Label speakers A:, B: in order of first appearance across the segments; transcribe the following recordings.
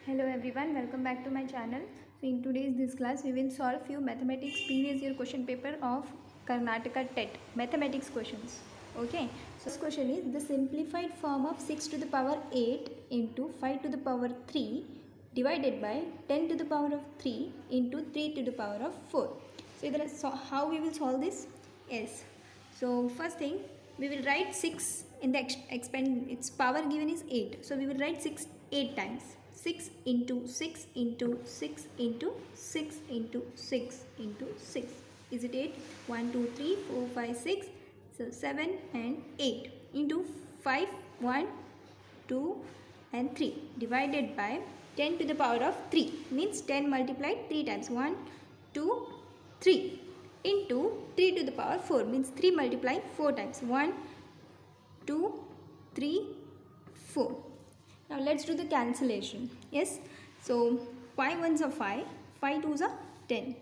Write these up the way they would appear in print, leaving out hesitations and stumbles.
A: Hello everyone, welcome back to my channel. So in today's this class we will solve few mathematics previous year question paper of Karnataka TET mathematics questions. Okay, so this question is the simplified form of 6 to the power 8 into 5 to the power 3 divided by 10 to the power of 3 into 3 to the power of 4. So how we will solve this? Yes. So first thing, we will write 6 in the its power given is 8. So we will write 6 8 times. 6 into 6 into 6 into 6 into 6 into 6. Is it 8? 1, 2, 3, 4, 5, 6. So 7 and 8 into 5, 1, 2 and 3 divided by 10 to the power of 3 means 10 multiplied 3 times. 1, 2, 3 into 3 to the power 4 means 3 multiplied 4 times. 1, 2, 3, 4. Now let's do the cancellation. Yes. So 5 ones are 5, 5 twos are 10.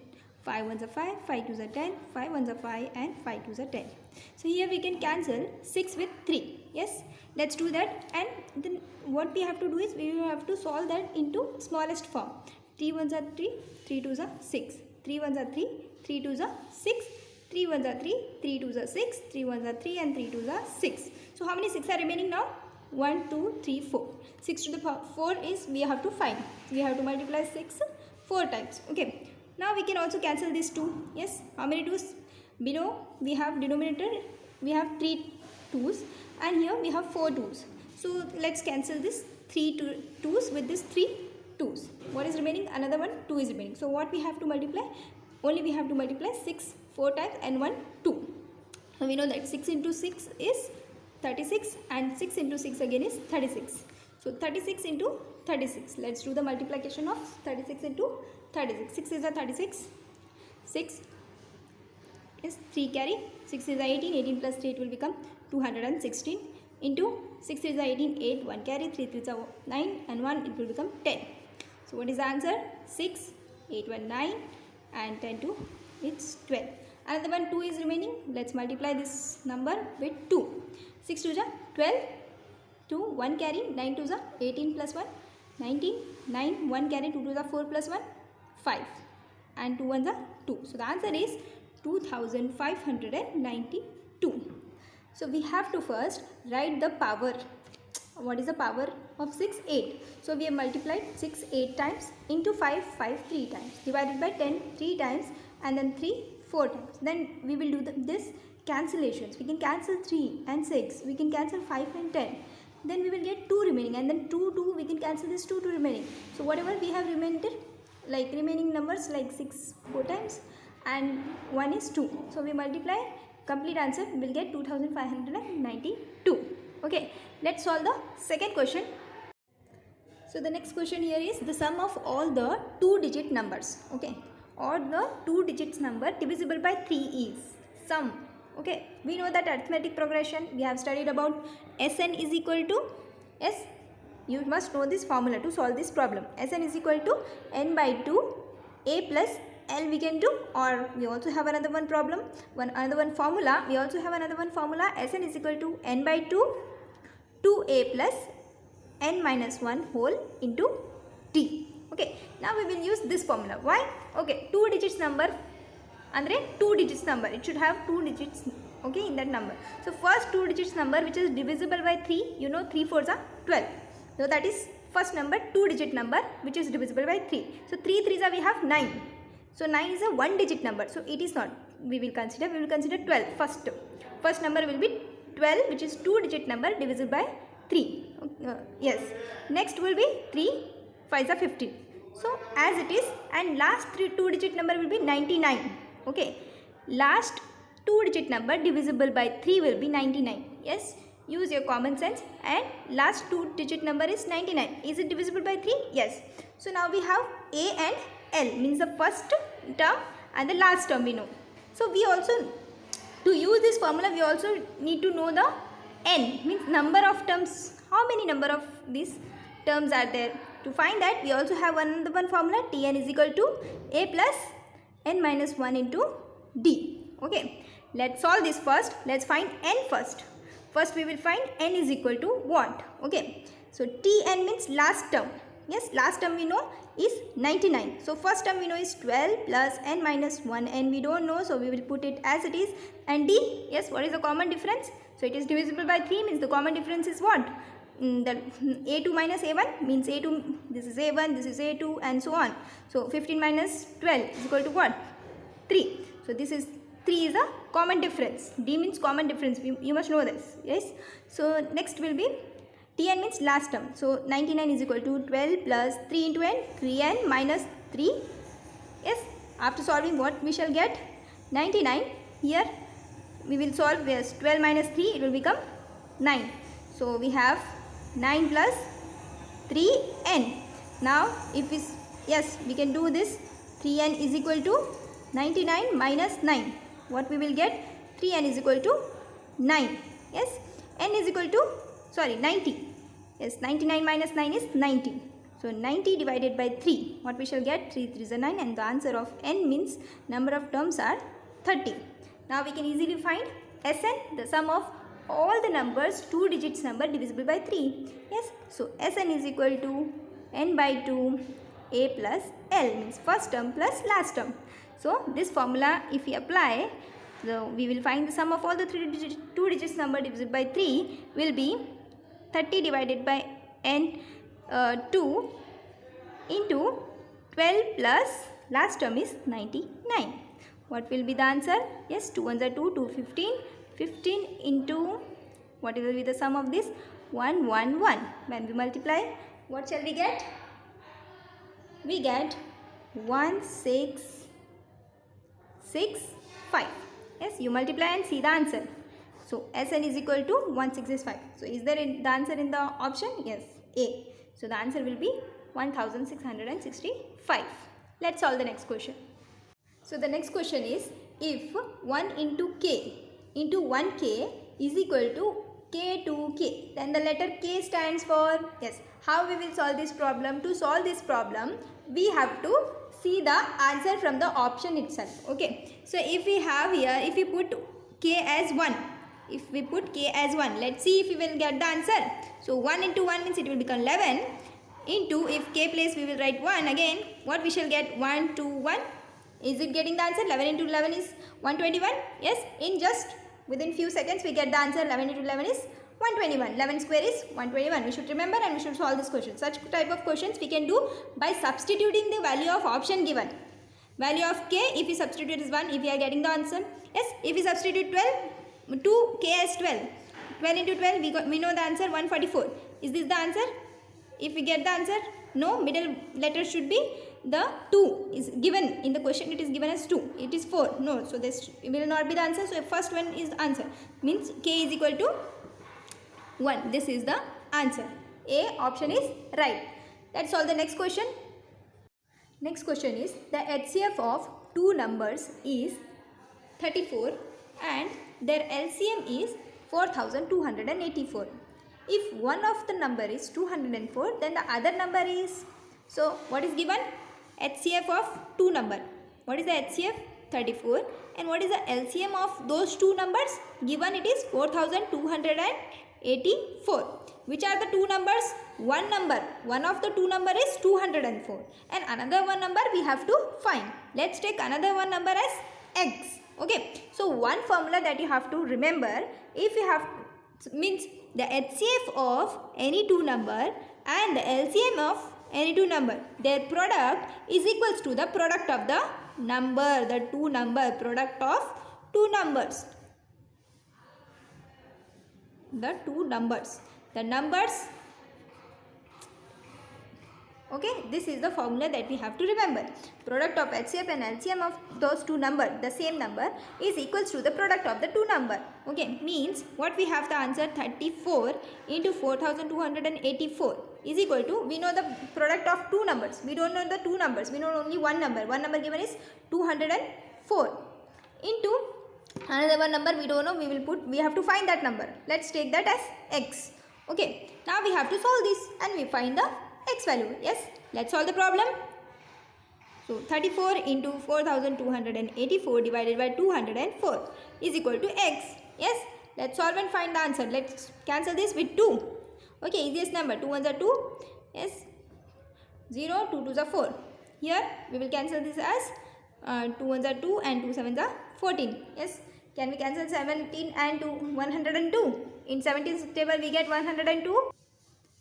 A: 5 ones are 5, 5 twos are 10, 5 ones are 5 and 5 twos are 10. So here we can cancel 6 with 3. Yes. Let's do that, and then what we have to do is we have to solve that into smallest form. 3 ones are 3, 3 twos are 6. 3 ones are 3, 3 twos are 6. 3 ones are 3, 3 twos are 6, 3 ones are 3 and 3 twos are 6. So how many 6 are remaining now? 1, 2, 3, 4. 6 to the power 4 is we have to find. We have to multiply 6 4 times. Okay. Now we can also cancel this 2. Yes. How many 2's? Below we have denominator. We have 3 2's and here we have 4 2's. So let's cancel this 3 2's with this 3 2's. What is remaining? Another one 2 is remaining. So what we have to multiply? Only we have to multiply 6 4 times and 1 2. So we know that 6 into 6 is 36 and 6 into 6 again is 36. So 36 into 36. Let's do the multiplication of 36 into 36. 6 is a 36. 6 is 3 carry. 6 is a 18. 18 plus 3 it will become 216 into 6 is a 18. 8 1 carry. 3 3 is a 9 and 1 it will become 10. So what is the answer? 6 8 1 9 and 10 2 it's 12. Another one 2 is remaining. Let's multiply this number with 2. 6 2 is 12. 2 1 carry. 9 2 is 18 plus 1 19. 9 1 carry. 2 2 is 4 plus 1 5 and 2 1 is 2. So the answer is 2592. So we have to first write the power. What is the power of 6? 8. So we have multiplied 6 8 times into 5 5 3 times divided by 10 3 times and then 3 4 times. Then we will do this cancellations. We can cancel 3 and 6. We can cancel 5 and 10. Then we will get 2 remaining, and then 2 2 we can cancel this 2 remaining. So whatever we have remained, like remaining numbers like 6 4 times and 1 is 2. So we multiply, complete answer we will get 2592. Okay, let's solve the second question. So the next question here is the sum of all the 2-digit numbers. Okay, or the 2 digits number divisible by 3 is sum. Okay, we know that arithmetic progression we have studied about Sn is equal to, yes, you must know this formula to solve this problem. Sn is equal to n by 2 a plus l we can do, or we also have another one problem, another one formula. We also have another one formula. Sn is equal to n by 2 2a plus n minus 1 whole into t. Okay, now we will use this formula. Why? Okay, 2 digits number andre 2 digits number, it should have 2 digits, okay, in that number. So first 2 digits number which is divisible by 3, you know 3 4s are 12. So that is first number 2 digit number which is divisible by 3. So 3 3s are we have 9. So 9 is a 1 digit number, so it is not, we will consider 12 first. First number will be 12 which is 2 digit number divisible by 3. Yes, next will be 3 5s are 15. So as it is, and last 2 digit number will be 99. Okay, last 2 digit number divisible by 3 will be 99. Yes, use your common sense, and last 2 digit number is 99. Is it divisible by 3? Yes. So now we have a and l, means the first term and the last term we know. So we also, to use this formula, we also need to know the n, means number of terms. How many number of these terms are there? To find that, we also have one formula, Tn is equal to a plus n minus 1 into d. Okay, let's solve this first. Let's find n first. First we will find n is equal to what? Okay, so Tn means last term. Yes, last term we know is 99. So first term we know is 12 plus n minus 1, and we don't know, so we will put it as it is. And d, yes, what is the common difference? So it is divisible by 3, means the common difference is what? The a2 minus a1 means a2, this is a1, this is a2, and so on. So 15 minus 12 is equal to what? 3. So this is 3 is a common difference. D means common difference. You must know this. Yes. So next will be Tn means last term. So 99 is equal to 12 plus 3 into n, 3n minus 3. Yes. After solving, what we shall get? 99. Here we will solve. Yes, 12 minus 3, it will become 9. So we have 9 plus 3n. Now if we, yes, we can do this. 3n is equal to 99 minus 9. What we will get? 3n is equal to 9. Yes, n is equal to, sorry, 90. Yes, 99 minus 9 is 90. So 90 divided by 3. What we shall get? 3 3 is 9, and the answer of n means number of terms are 30. Now we can easily find Sn, the sum of all the numbers, 2 digits number divisible by 3. Yes, so Sn is equal to n by 2 a plus l, means first term plus last term. So this formula, if we apply, we will find the sum of all the 2 digits number divisible by 3 will be 30 divided by n 2 into 12 plus last term is 99. What will be the answer? Yes, 2 ones are 2, 2 15. 15 into, what will be the sum of this? 1 1 1. When we multiply, what shall we get? We get 1 6 6 5. Yes, you multiply and see the answer. So Sn is equal to 1665. So is there the answer in the option? Yes, A. So the answer will be 1665. Let's solve the next question. So the next question is, if 1 into k into 1k is equal to k to k, then the letter k stands for, yes, how we will solve this problem? To solve this problem, we have to see the answer from the option itself. Okay, so if we have here, if we put k as 1, if we put k as 1, let's see if we will get the answer. So 1 into 1 means it will become 11, into, if k place we will write 1 again, what we shall get? 1 2 1. Is it getting the answer? 11 into 11 is 121. Yes, in just within few seconds we get the answer. 11 into 11 is 121. 11 square is 121. We should remember and we should solve this question. Such type of questions we can do by substituting the value of option given. Value of k, if we substitute is 1, if we are getting the answer. Yes, if we substitute 12, 2 k as 12. 12 into 12, we know the answer 144. Is this the answer? If we get the answer, no, middle letter should be the 2 is given in the question. It is given as 2. It is 4. No, so this will not be the answer. So first one is the answer. Means k is equal to 1. This is the answer. A option is right. Let's solve the next question. Next question is, the HCF of two numbers is 34 and their LCM is 4284. If one of the number is 204, then the other number is, so what is given? HCF of two number. What is the HCF? 34. And what is the LCM of those two numbers? Given it is 4284. Which are the two numbers? One number. One of the two number is 204. And another one number we have to find. Let's take another one number as x. Okay. So one formula that you have to remember, if you have, means the HCF of any two number and the LCM of any two number, their product is equals to the product of the number, the two number, product of two numbers. The two numbers. The numbers. Okay, this is the formula that we have to remember. Product of HCF and LCM of those two numbers, the same number, is equals to the product of the two number. Okay, means what we have the answer, 34 into 4284 is equal to, we know the product of two numbers. We don't know the two numbers. We know only one number. One number given is 204 into another one number we don't know. We have to find that number. Let's take that as x. Okay, now we have to solve this and we find the x value. Yes, let's solve the problem. So 34 into 4284 divided by 204 is equal to x. Yes, let's solve and find the answer. Let's cancel this with 2. Okay, easiest number. 2 ones are 2. Yes, 0, 2 2s are 4. Here we will cancel this as 2 1s are 2 and 2 7s are 14. Yes, can we cancel 17 and 2? 102. In 17th table we get 102.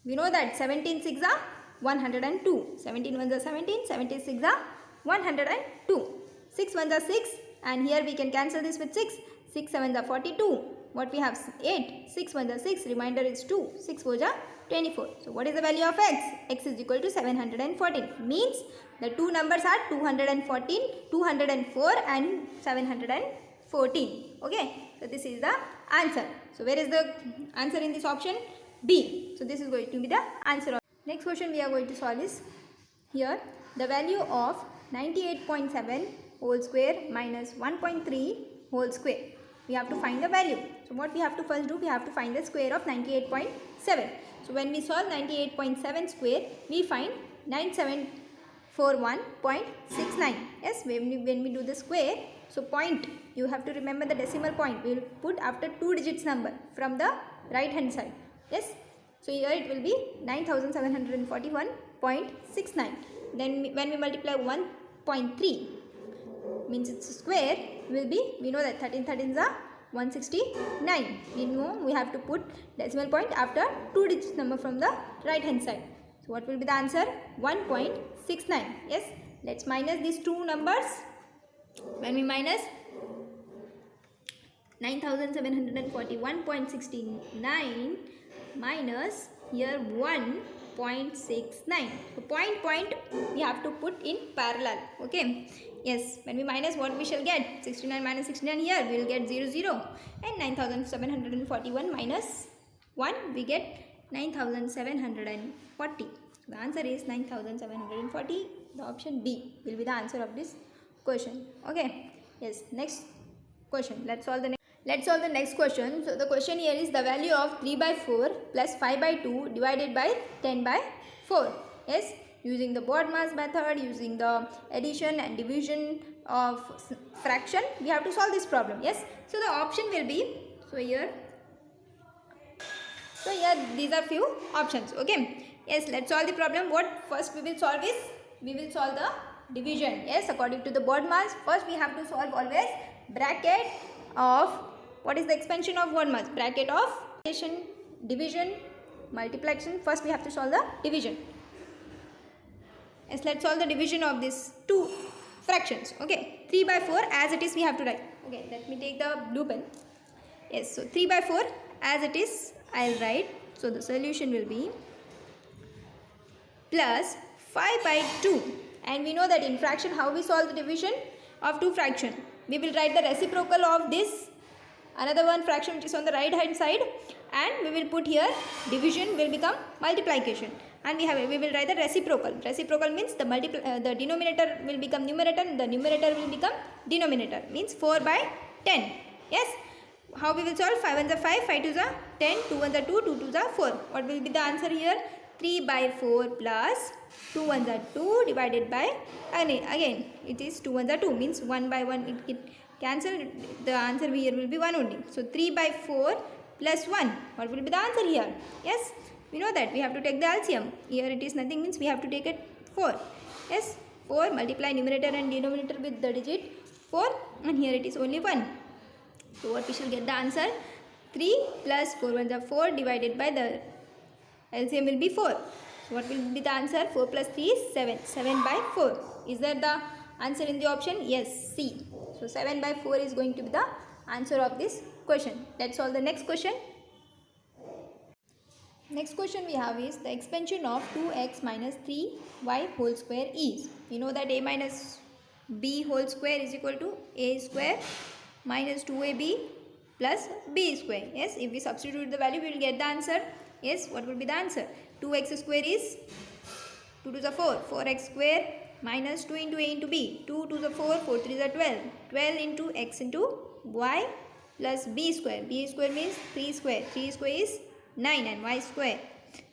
A: We know that 17 6 are 102. 17 1s are 17, 17 6 are 102. 6 1s are 6 and here we can cancel this with 6. 6 7s are 42. What we have? 8. 6 1s are 6. Remainder is 2. 6 4s are 24. So what is the value of x? X is equal to 714. Means the two numbers are 214, 204 and 714. Okay. So this is the answer. So where is the answer in this option? B. So this is going to be the answer. Next question we are going to solve is here the value of 98.7 whole square minus 1.3 whole square. We have to find the value. So what we have to first do, we have to find the square of 98.7. So when we solve 98.7 square, we find 9741.69. Yes, when we do the square, so point, you have to remember the decimal point. We will put after 2 digits number from the right hand side. Yes, so here it will be 9741.69. Then when we multiply 1.3, means its square will be, we know that 13 13s are 169. We know we have to put decimal point after 2 digits number from the right hand side. So what will be the answer? 1.69. Yes, let's minus these two numbers. When we minus 9741.69 minus here 1.69. So point we have to put in parallel. Okay. Yes, when we minus, what we shall get? 69 minus 69, here we will get 0 0 and 9741 minus 1 we get 9740. So the answer is 9740. The option B will be the answer of this question. Okay. Yes, next question. Let's solve the next question. So the question here is the value of 3 by 4 plus 5 by 2 divided by 10 by 4. Yes, using the BODMAS method, using the addition and division of fraction, we have to solve this problem. Yes, so the option will be, so here these are few options. Okay. Yes, let's solve the problem. What first we will solve is, we will solve the division. Yes, according to the BODMAS, first we have to solve always bracket of, what is the expansion of BODMAS? Bracket of addition, division, multiplication. First we have to solve the division. Yes, let's solve the division of these two fractions. Okay, 3 by 4 as it is we have to write. Okay, let me take the blue pen. Yes, so 3 by 4 as it is I will write. So the solution will be plus 5 by 2. And we know that in fraction how we solve the division of two fraction. We will write the reciprocal of this another one fraction which is on the right hand side, and we will put here division will become multiplication, and we will write the reciprocal. Reciprocal means the denominator will become numerator, the numerator will become denominator, means 4 by 10. Yes, how we will solve? 5 1s are 5, 5 2s are 10, 2 1s are 2, 2 2s are 4. What will be the answer here? 3 by 4 plus 2 1s are 2 divided by, again it is 2 1s are 2, means 1 by 1 it cancel, the answer here will be 1 only. So 3 by 4 plus 1, what will be the answer here? Yes, we know that we have to take the LCM. Here it is nothing, means we have to take it 4. Yes, 4 multiply numerator and denominator with the digit 4, and here it is only 1. So what we shall get the answer? 3 plus 4 1s are 4 divided by the LCM will be 4. So what will be the answer? 4 plus 3 is 7. 7 by 4. Is that the answer in the option? Yes, C. So 7 by 4 is going to be the answer of this question. Let's solve the next question. Next question we have is the expansion of 2x minus 3y whole square is. We know that a minus b whole square is equal to a square minus 2ab plus b square. Yes, if we substitute the value, we will get the answer. Yes, what will be the answer? 2x square is 2 to the 4, 4x square minus 2 into a into b, 2 to the 4, 4 3 is 12, 12 into x into y plus b square. B square means 3 square, 3 square is 9 and y square.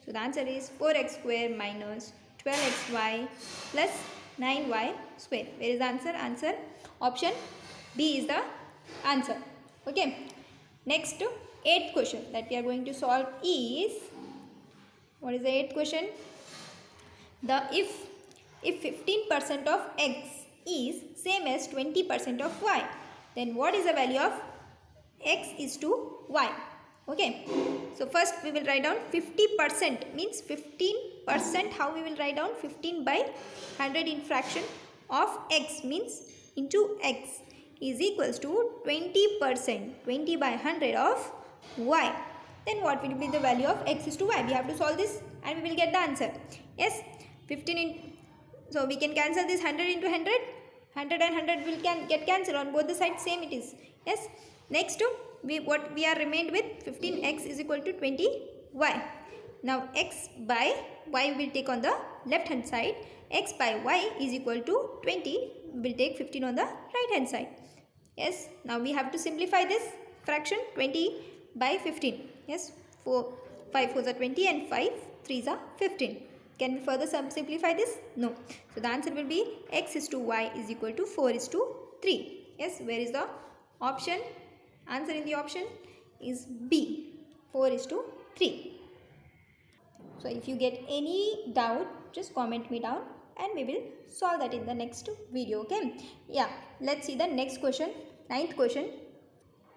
A: So the answer is 4x square minus 12xy plus 9y square. Where is the answer? Answer option B is the answer. Okay. Next, 8th question that we are going to solve is, what is the 8th question? The if 15% of x is same as 20% of y, then what is the value of x is to y? Okay, so first we will write down 50% means 15%. How we will write down? 15 by 100 in fraction of x means into x is equals to 20%, 20 by 100 of y. Then what will be the value of x is to y? We have to solve this and we will get the answer. Yes, 15 in, so we can cancel this 100 into 100. 100 and 100 will get cancelled on both the sides, same it is. Yes, next what we are remained with 15x is equal to 20y. Now x by y will take on the left hand side. X by y is equal to 20. We will take 15 on the right hand side. Yes, now we have to simplify this fraction. 20 by 15. Yes, 5 4s are 20 and 5 3s are 15. Can we further simplify this? No. So the answer will be x is to y is equal to 4 is to 3. Yes, where is the option? Answer in the option is B, 4 is to 3. So if you get any doubt, just comment me down and we will solve that in the next video. Okay, yeah, let's see the next question, 9th question.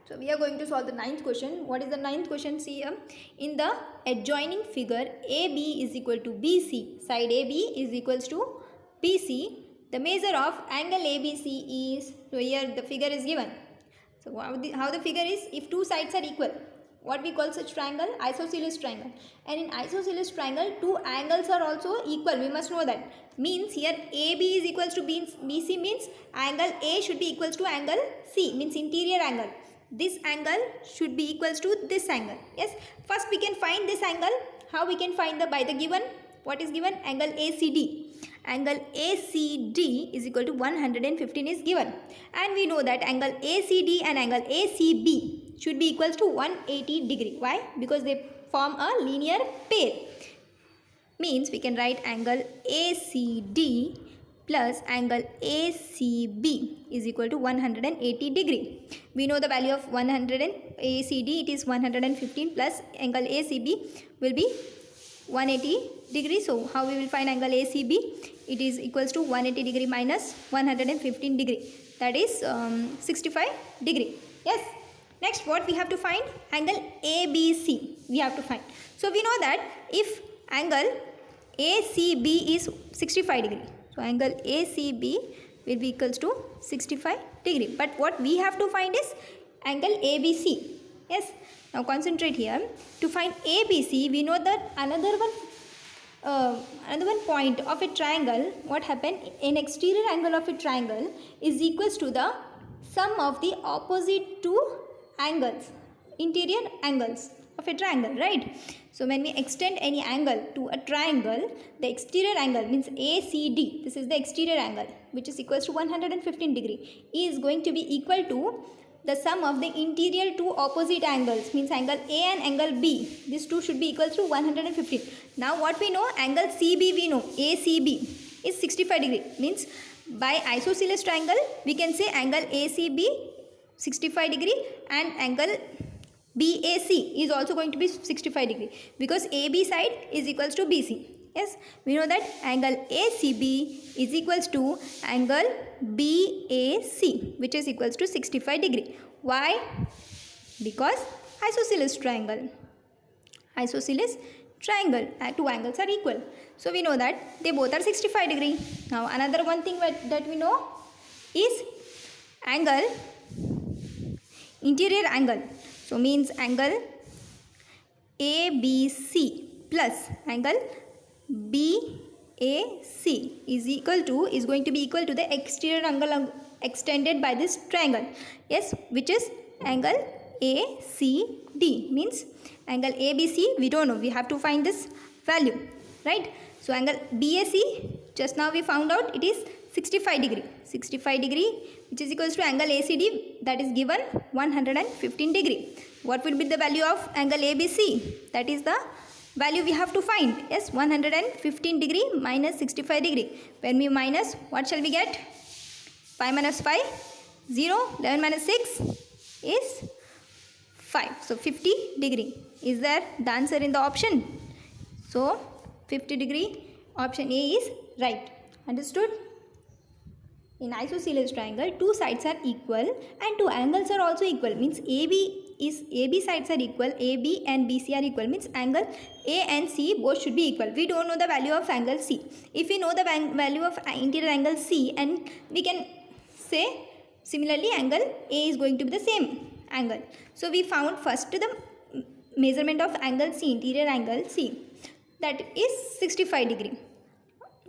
A: So we are going to solve the 9th question. What is the 9th question? See here, in the adjoining figure AB is equal to BC, side AB is equals to BC, the measure of angle ABC is, so here the figure is given. So how the figure is, if two sides are equal, what we call such triangle? Isosceles triangle. And in isosceles triangle, two angles are also equal. We must know that. Means here AB is equals to BC means angle A should be equals to angle C, means interior angle. This angle should be equals to this angle. Yes. First we can find this angle. How we can find by the given? What is given? Angle ACD. Angle ACD is equal to 115 is given. And we know that angle ACD and angle ACB should be equals to 180 degree. Why? Because they form a linear pair. Means we can write angle ACD plus angle ACB is equal to 180 degree. We know the value of 100 and ACD, it is 115 plus angle ACB will be 180 degree. So how we will find angle ACB? It is equals to 180 degree minus 115 degree, that is 65 degree. Yes. Next what we have to find? Angle ABC we have to find. So we know that if angle ACB is 65 degree, so angle ACB will be equals to 65 degree. But what we have to find is angle ABC. Yes. Now concentrate here. To find ABC, we know that another one point of a triangle, what happened? An exterior angle of a triangle is equals to the sum of the opposite two angles, interior angles of a triangle, right? So when we extend any angle to a triangle, the exterior angle means ACD, this is the exterior angle, which is equals to 115 degree, is going to be equal to the sum of the interior two opposite angles, means angle A and angle B. These two should be equal to 115. Now what we know? Angle CB we know. ACB is 65 degree. Means by isosceles triangle, we can say angle ACB 65 degree and angle BAC is also going to be 65 degree. Because AB side is equals to BC. Yes, we know that angle ACB is equals to angle BAC, which is equals to 65 degree. Why? Because isosceles triangle. Isosceles triangle, two angles are equal. So we know that they both are 65 degree. Now another one thing that we know is angle, interior angle. So means angle ABC plus angle BAC is going to be equal to the exterior angle extended by this triangle. Yes, which is angle ACD. Means angle ABC we don't know, we have to find this value, right? So angle BAC, just now we found out it is 65 degree. 65 degree which is equals to angle ACD, that is given 115 degree. What will be the value of angle ABC? That is the value we have to find. Yes, 115 degree minus 65 degree. When we minus, what shall we get? 5 minus 5, 0. 11 minus 6 is 5. So 50 degree. Is there the answer in the option? So 50 degree option A is right. Understood? In isosceles triangle, two sides are equal and two angles are also equal. Means AB sides are equal, AB and BC are equal. Means angle A and C both should be equal. We don't know the value of angle C. If we know the value of interior angle C, and we can say similarly angle A is going to be the same angle. So we found first the measurement of angle C, interior angle C, that is 65 degree.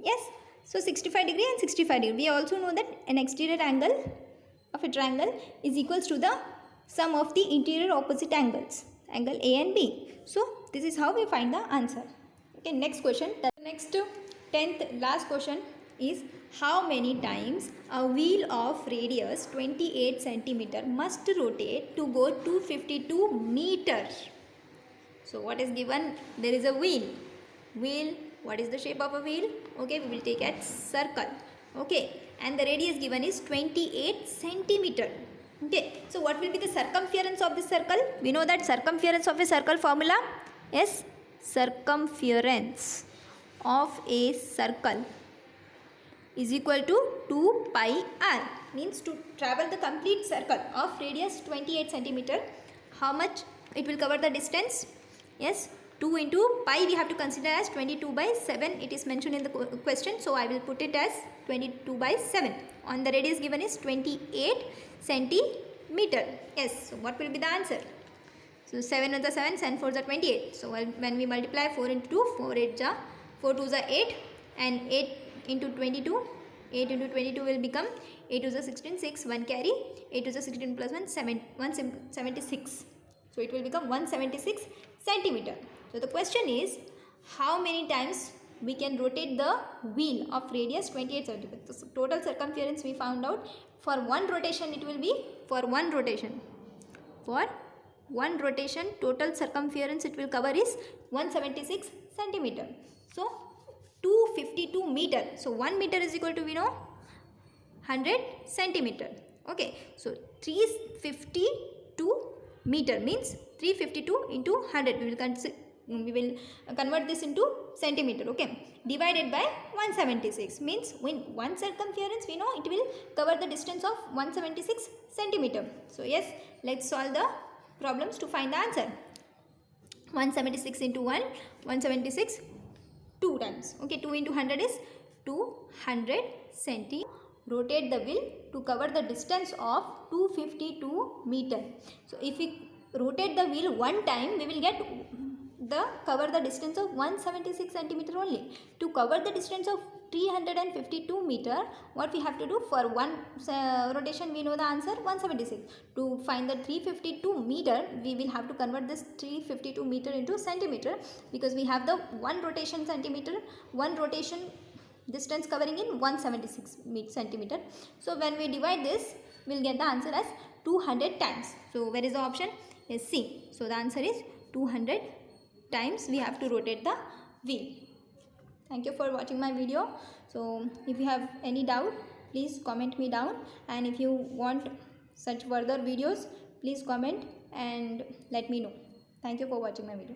A: Yes. So 65 degree and 65 degree. We also know that an exterior angle of a triangle is equals to the sum of the interior opposite angles, angle A and B. So this is how we find the answer. Okay, next question. The next 10th last question is, how many times a wheel of radius 28 centimeter must rotate to go 252 meters? So what is given? There is a wheel. What is the shape of a wheel? Okay, we will take as circle. Okay, and the radius given is 28 centimeter. Okay, so what will be the circumference of this circle? We know that circumference of a circle formula. Yes, circumference of a circle is equal to 2 pi r. Means to travel the complete circle of radius 28 centimeter, how much it will cover the distance? Yes, 2 into pi we have to consider as 22 by 7. It is mentioned in the question. So I will put it as 22 by 7. On the radius given is 28 centimeter. Yes. So what will be the answer? So 7 on the 7, 7 4 are 28. So when we multiply 4 into 2, 4 8 are 4 2 are 8, and 8 into 22, 8 into 22 will become 8 2 are 16, 6, 1 carry, 8 2 are 16 plus 1, 176. So it will become 176 centimeter. So the question is, how many times we can rotate the wheel of radius 28 centimeters? So total circumference we found out. For one rotation it will be, for one rotation total circumference it will cover is 176 centimeter. So 252 meter. So 1 meter is equal to, we know, 100 centimeter. Okay, so 352 meter means 352 into 100. We will convert this into centimeter. Okay, divided by 176 means when one circumference, we know it will cover the distance of 176 centimeter. So yes, let's solve the problems to find the answer. 176 into 1, 176 2 times. Okay, 2 into 100 is 200 centimeter. Rotate the wheel to cover the distance of 252 meter. So if we rotate the wheel one time, we will get cover the distance of 176 centimeter only. To cover the distance of 352 meter, what we have to do? For one rotation we know the answer 176. To find the 352 meter, we will have to convert this 352 meter into centimeter, because we have the one rotation distance covering in 176 centimeter. So when we divide this, we will get the answer as 200 times. So where is the option? Is C. So the answer is 200 times we have to rotate the wheel. Thank you for watching my video. So if you have any doubt, please comment me down, and if you want such further videos, please comment and let me know. Thank you for watching my video.